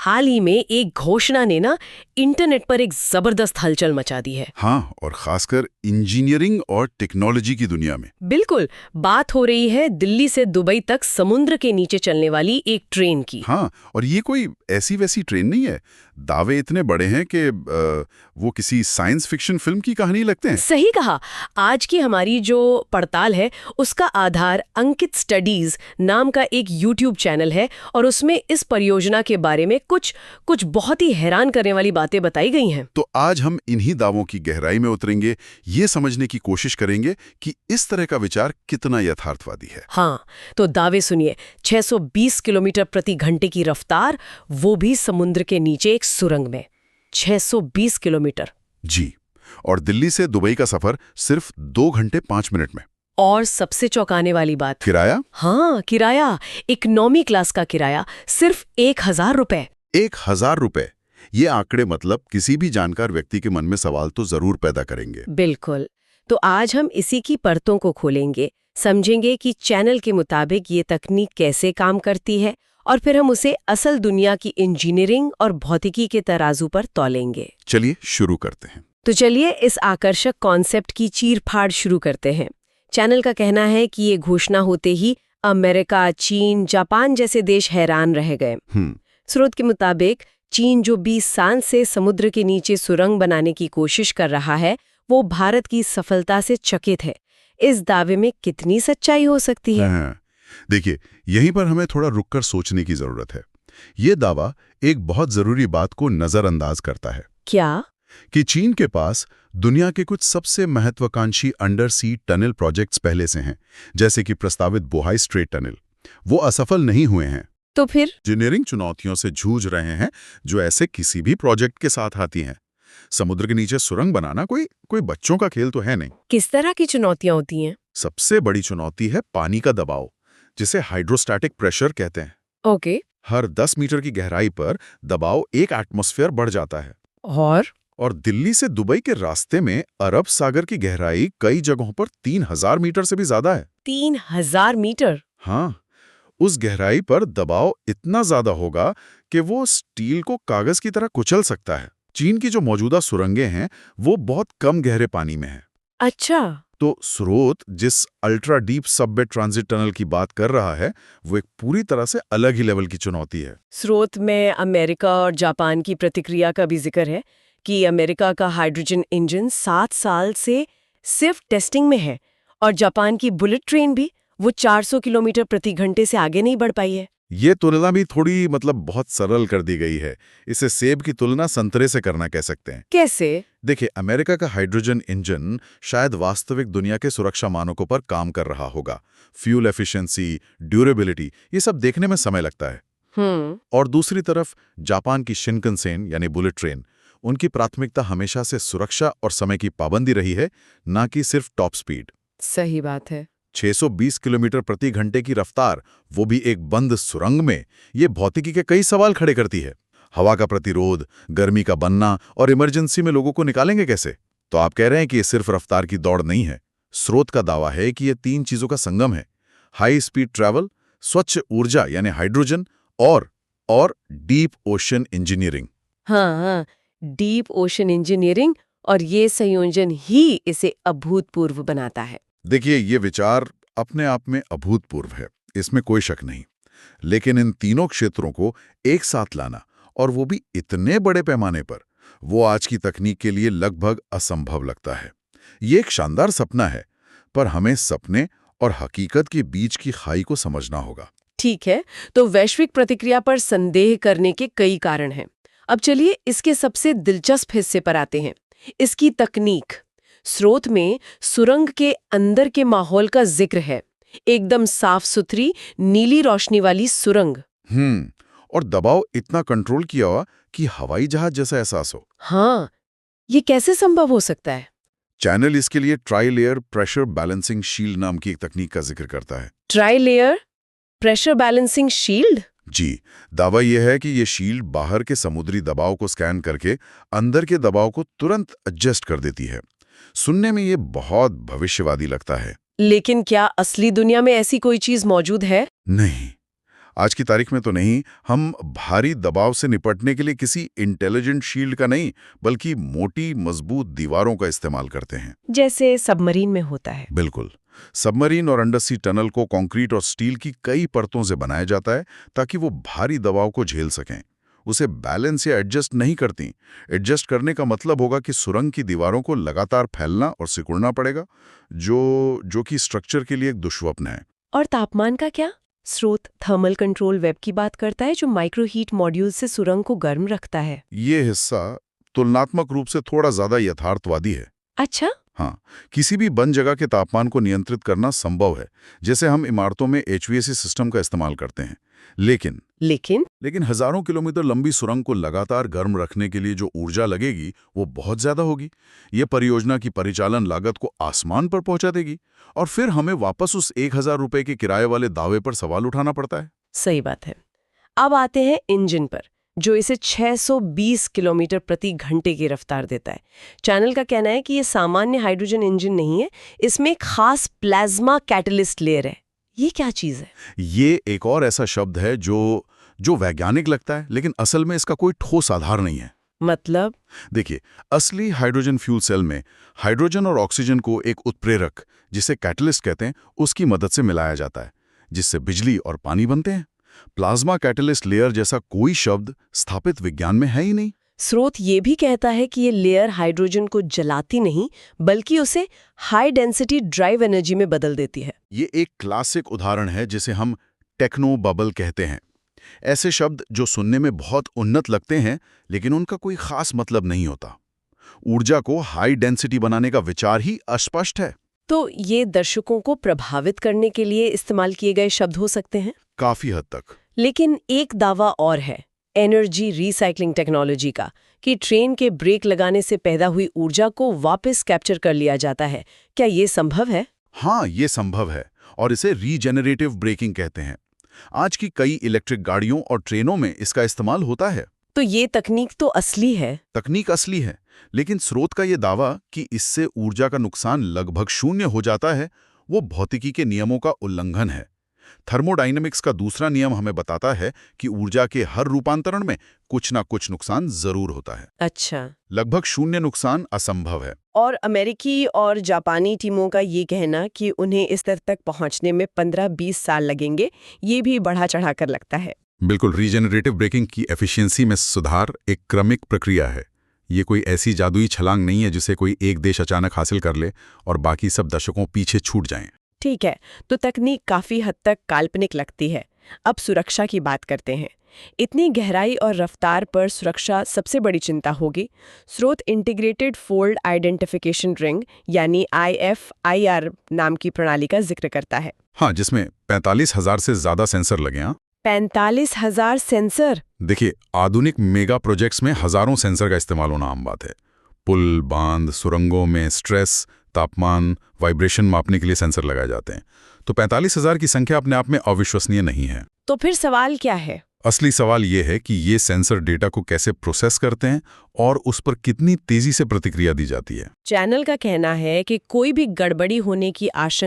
हाल ही में एक घोषणा ने ना इंटरनेट पर एक जबरदस्त हलचल मचा दी है। हाँ, और खासकर इंजीनियरिंग और टेक्नोलॉजी की दुनिया में। बिल्कुल, बात हो रही है दिल्ली से दुबई तक समुद्र के नीचे चलने वाली एक ट्रेन की। हाँ, और ये कोई ऐसी वैसी ट्रेन नहीं है। दावे इतने बड़े हैं कि वो किसी साइंस फिक्शन फिल्म की कहानी लगते हैं। सही कहा। आज की हमारी जो पड़ताल है उसका आधार अंकित स्टडीज नाम का एक यूट्यूब चैनल है और उसमें इस परियोजना के बारे में कुछ बहुत ही हैरान करने वाली बातें बताई गई हैं। तो आज हम इन्हीं दावों की गहराई में उतरेंगे, ये समझने की कोशिश करेंगे कि इस तरह का विचार कितना यथार्थवादी है। हाँ, तो दावे सुनिए। 620 किलोमीटर प्रति घंटे की रफ्तार, वो भी समुद्र के नीचे एक सुरंग में। 620 किलोमीटर। जी, और दिल्ली से दुबई का सफर सिर्फ 2 घंटे 5 मिनट में। और सबसे चौंकाने वाली बात, किराया? हाँ, किराया। इकोनॉमी क्लास का किराया सिर्फ 1000 रुपए। 1000 रुपए। ये आंकड़े मतलब किसी भी जानकार व्यक्ति के मन में सवाल तो जरूर पैदा करेंगे। बिल्कुल। तो आज हम इसी की परतों को खोलेंगे, समझेंगे कि चैनल के मुताबिक ये तकनीक कैसे काम करती है और फिर हम उसे असल दुनिया की इंजीनियरिंग और भौतिकी के तराजू पर तौलेंगे। चलिए शुरू करते हैं। तो चलिए इस आकर्षक कॉन्सेप्ट की चीर-फाड़ शुरू करते हैं। चैनल का कहना है कि ये घोषणा होते ही अमेरिका, चीन, जापान जैसे देश हैरान रह गए। स्रोत के मुताबिक चीन जो 20 साल से समुद्र के नीचे सुरंग बनाने की कोशिश कर रहा है, वो भारत की सफलता से चकित है। इस दावे में कितनी सच्चाई हो सकती है? देखिए, यहीं पर हमें थोड़ा रुककर सोचने की जरूरत है। ये दावा एक बहुत जरूरी बात को नजरअंदाज करता है। क्या? कि चीन के पास दुनिया के कुछ सबसे महत्वाकांक्षी अंडर सी टनल प्रोजेक्ट्स पहले से हैं, जैसे कि प्रस्तावित बोहाई स्ट्रेट टनल। वो असफल नहीं हुए हैं। तो फिर इंजीनियरिंग चुनौतियों से जूझ रहे हैं, जो ऐसे किसी भी प्रोजेक्ट के साथ आती हैं। समुद्र के नीचे सुरंग बनाना कोई बच्चों का खेल तो है नहीं। किस तरह की चुनौतियां होती हैं? सबसे बड़ी चुनौती है पानी का दबाव, जिसे हाइड्रोस्टैटिक प्रेशर कहते हैं। ओके। हर 10 मीटर की गहराई पर दबाव 1 एटमॉस्फेयर बढ़ जाता है। और दिल्ली से दुबई के रास्ते में अरब सागर की गहराई कई जगहों पर 3000 मीटर से भी ज्यादा है। 3000 मीटर? हाँ, उस गहराई पर दबाव इतना ज्यादा होगा कि वो स्टील को कागज की तरह कुचल सकता है। चीन की जो मौजूदा सुरंगें हैं, वो बहुत कम गहरे पानी में हैं। अच्छा। तो स्रोत जिस ultra deep Subway transit tunnel की बात कर रहा है, वो एक पूरी तरह से अलग ही लेवल की चुनौती है। स्रोत में अमेरिका और जापान की प्रतिक्रिया का भी जिक्र है कि अमेरिका का हाइड्रोजन इंजन 7 साल से सिर्फ टेस्टिंग में है और जापान की बुलेट ट्रेन भी वो 400 किलोमीटर प्रति घंटे से आगे नहीं बढ़ पाई है। ये तुलना भी थोड़ी बहुत सरल कर दी गई है। इसे सेब की तुलना संतरे से करना कह सकते हैं। कैसे? देखिए, अमेरिका का हाइड्रोजन इंजन शायद वास्तविक दुनिया के सुरक्षा मानकों पर काम कर रहा होगा। फ्यूल एफिशिएंसी, ड्यूरेबिलिटी, ये सब देखने में समय लगता है। और दूसरी तरफ जापान की शिनकनसेन यानी बुलेट ट्रेन, उनकी प्राथमिकता हमेशा से सुरक्षा और समय की पाबंदी रही है, ना कि सिर्फ टॉप स्पीड। सही बात है। 620 किलोमीटर प्रति घंटे की रफ्तार, वो भी एक बंद सुरंग में, ये भौतिकी के कई सवाल खड़े करती है। हवा का प्रतिरोध, गर्मी का बनना और इमरजेंसी में लोगों को निकालेंगे कैसे? तो आप कह रहे हैं कि ये सिर्फ रफ्तार की दौड़ नहीं है। स्रोत का दावा है कि ये 3 चीजों का संगम है: हाई स्पीड ट्रैवल, स्वच्छ ऊर्जा यानी हाइड्रोजन, और डीप ओशन इंजीनियरिंग। हाँ, डीप ओशन इंजीनियरिंग, और ये संयोजन ही इसे अभूतपूर्व बनाता है। देखिए, ये विचार अपने आप में अभूतपूर्व है, इसमें कोई शक नहीं। लेकिन इन तीनों क्षेत्रों को एक साथ लाना, और वो भी इतने बड़े पैमाने पर, वो आज की तकनीक के लिए लगभग असंभव लगता है। ये एक शानदार सपना है, पर हमें सपने और हकीकत के बीच की खाई को समझना होगा। ठीक है, तो वैश्विक प्रतिक्रिया पर संदेह करने के कई कारण हैं। अब चलिए इसके सबसे दिलचस्प हिस्से पर आते हैं, इसकी तकनीक। स्रोत में सुरंग के अंदर के माहौल का जिक्र है। एकदम साफ सुथरी नीली रोशनी वाली सुरंग। और दबाव इतना कंट्रोल किया हुआ कि हवाई जहाज जैसा एहसास हो। हाँ, ये कैसे संभव हो सकता है? चैनल इसके लिए tri layer pressure balancing shield नाम की एक तकनीक का जिक्र करता है। Tri layer pressure balancing shield? जी, दावा यह है कि ये शील्ड बाहर के समुद्री दबाव को स्कैन करके अंदर के दबाव को तुरंत एडजस्ट कर देती है। सुनने में ये बहुत भविष्यवादी लगता है। लेकिन क्या असली दुनिया में ऐसी कोई चीज मौजूद है? नहीं, आज की तारीख में तो नहीं, हम भारी दबाव से निपटने के लिए किसी इंटेलिजेंट शील्ड का नहीं, बल्कि मोटी मजबूत दीवारों का इस्तेमाल करते हैं, जैसे सबमरीन में होता है। बिल्कुल। सबमरीन और अंडर सी टनल को कंक्रीट और स्टील की कई परतों से बनाया जाता है ताकि वो भारी दबाव को झेल सकें। उसे बैलेंस या एडजस्ट नहीं करती। एडजस्ट करने का मतलब होगा कि सुरंग की दीवारों को लगातार फैलना और सिकुड़ना पड़ेगा, जो कि स्ट्रक्चर के लिए एक दुष्वप्न है। और तापमान का क्या? स्रोत थर्मल कंट्रोल वेब की बात करता है, जो माइक्रो हीट मॉड्यूल से सुरंग को गर्म रखता है। ये हिस्सा तुलनात्मक रूप से थोड़ा ज्यादा यथार्थवादी है। अच्छा। हाँ, किसी भी बंद जगह के तापमान को नियंत्रित करना संभव है, जैसे हम इमारतों में HVAC सिस्टम का इस्तेमाल करते हैं। लेकिन हजारों किलोमीटर लंबी सुरंग को लगातार गर्म रखने के लिए जो ऊर्जा लगेगी वो बहुत ज्यादा होगी। ये परियोजना की परिचालन लागत को आसमान पर पहुंचा देगी और फिर हमें वापस उस 1000 रुपए के किराए वाले दावे पर सवाल उठाना पड़ता है। सही बात है। अब आते हैं इंजन पर, जो इसे 620 किलोमीटर प्रति घंटे की रफ्तार देता है। चैनल का कहना है कि ये सामान्य हाइड्रोजन इंजन नहीं है, इसमें एक खास प्लाज्मा कैटलिस्ट लेयर है। ये क्या चीज है? ये एक और ऐसा शब्द है जो वैज्ञानिक लगता है, लेकिन असल में इसका कोई ठोस आधार नहीं है। मतलब? देखिए, असली हाइड्रोजन फ्यूल सेल में हाइड्रोजन और ऑक्सीजन को एक उत्प्रेरक, जिसे कैटलिस्ट कहते हैं, उसकी मदद से मिलाया जाता है, जिससे बिजली और पानी बनते हैं। प्लाज्मा कैटलिस्ट लेयर जैसा कोई शब्द स्थापित विज्ञान में है ही नहीं। स्रोत ये भी कहता है कि ये लेयर हाइड्रोजन को जलाती नहीं, बल्कि उसे हाई डेंसिटी ड्राइव एनर्जी में बदल देती है। ये एक क्लासिक उदाहरण है जिसे हम टेक्नो बबल कहते हैं। ऐसे शब्द जो सुनने में बहुत उन्नत लगते हैं, लेकिन उनका कोई खास मतलब नहीं होता। ऊर्जा को हाई डेंसिटी बनाने का विचार ही अस्पष्ट है। तो ये दर्शकों को प्रभावित करने के लिए इस्तेमाल किए गए शब्द हो सकते हैं? काफी हद तक। लेकिन एक दावा और है एनर्जी रिसाइकलिंग टेक्नोलॉजी का, कि ट्रेन के ब्रेक लगाने से पैदा हुई ऊर्जा को वापस कैप्चर कर लिया जाता है। क्या ये संभव है? हाँ, ये संभव है, और इसे रीजेनरेटिव ब्रेकिंग कहते हैं। आज की कई इलेक्ट्रिक गाड़ियों और ट्रेनों में इसका इस्तेमाल होता है। तो ये तकनीक तो असली है। तकनीक असली है, लेकिन स्रोत का ये दावा कि इससे ऊर्जा का नुकसान लगभग शून्य हो जाता है, वो भौतिकी के नियमों का उल्लंघन है। थर्मोडायनेमिक्स का दूसरा नियम हमें बताता है कि ऊर्जा के हर रूपांतरण में कुछ ना कुछ नुकसान जरूर होता है। अच्छा। लगभग शून्य नुकसान असंभव है। और अमेरिकी और जापानी टीमों का ये कहना कि उन्हें इस स्तर तक पहुंचने में 15-20 साल लगेंगे, ये भी बढ़ा चढ़ाकर लगता है। बिल्कुल, रीजेनरेटिव ब्रेकिंग की एफिशिएंसी में सुधार एक क्रमिक प्रक्रिया है। ये कोई ऐसी जादुई छलांग नहीं है जिसे कोई एक देश अचानक हासिल कर ले और बाकी सब दशकों पीछे छूट जाएं। ठीक है, तो तकनीक काफी हद तक काल्पनिक लगती है। अब सुरक्षा की बात करते हैं। इतनी गहराई और रफ्तार पर सुरक्षा सबसे बड़ी चिंता होगी। स्रोत इंटीग्रेटेड फोल्ड आइडेंटिफिकेशन रिंग यानी IFIR नाम की प्रणाली का जिक्र करता है। हाँ, जिसमें 45,000 से ज्यादा सेंसर लगे हैं। 45,000 सेंसर? देखिए, आधुनिक मेगा प्रोजेक्ट्स में हजारों सेंसर का इस्तेमाल होना आम बात है। पुल, बांध, सुरंगों में स्ट्रेस, तापमान, वाइब्रेशन मापने के लिए सेंसर लगाए जाते हैं। तो 45,000 की संख्या अपने आप में अविश्वसनीय नहीं है। तो फिर सवाल क्या है? असली सवाल ये है कि ये सेंसर डेटा को कैसे प्रोसेस करते हैं और उस पर कितनी तेजी से प्रतिक्रिया दी जाती है। चैनल का कहना है कि कोई भी गड़बड़ी होने की आशंका